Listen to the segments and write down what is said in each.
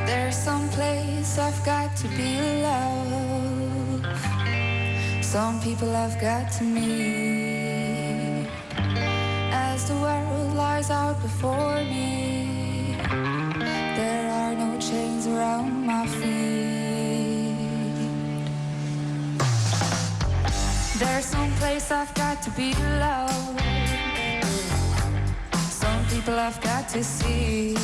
There's some place I've got to be loved. Some people I've got to meet. As the world lies out before me, there are no chains around my feet. There's some place I've got to be loved. Some people I've got to see.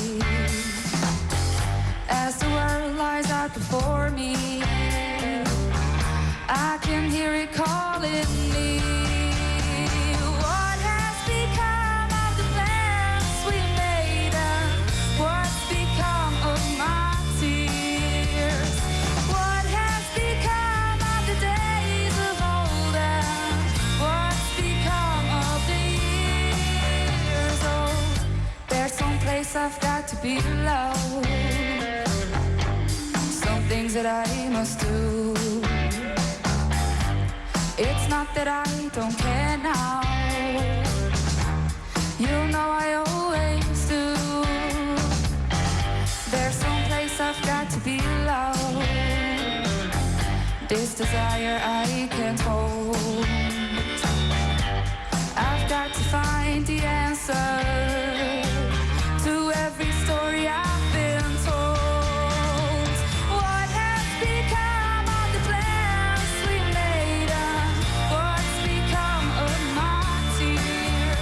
As the world lies out before me, I can hear it calling me. What has become of the plans we made, and what's become of my tears? What has become of the days of old, and what's become of the years? Oh, there's some place I've got to be loved. Some things that I must do. It's not that I don't care now. You know I always do. There's some place I've got to be loved. This desire I can't hold. I've got to find the answer to every story I've been told. What has become of the plans we made, and what's become of my tears?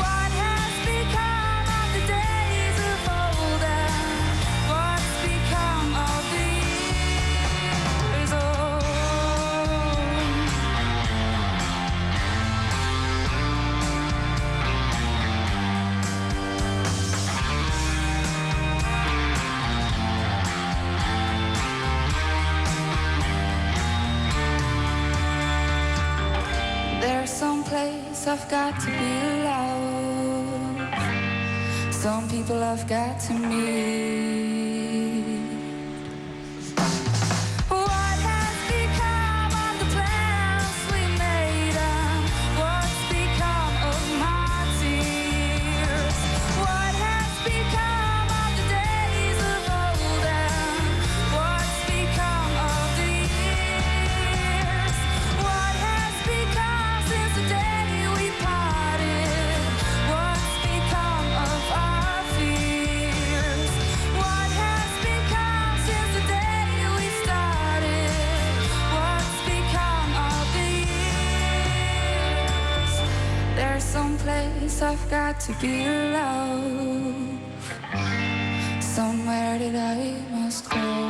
What has become of the days of old, and what's become of the years? There's some place I've got to be loved. Some people I've got to meet. What has become of the plans we made, and what's become of my tears? What has become of the days of old, and what's become of the years? What has become since the day we parted? What's become of our fears? What has become since the day we started? What's become of the years? There's some place I've got to be loved. Somewhere that I must go.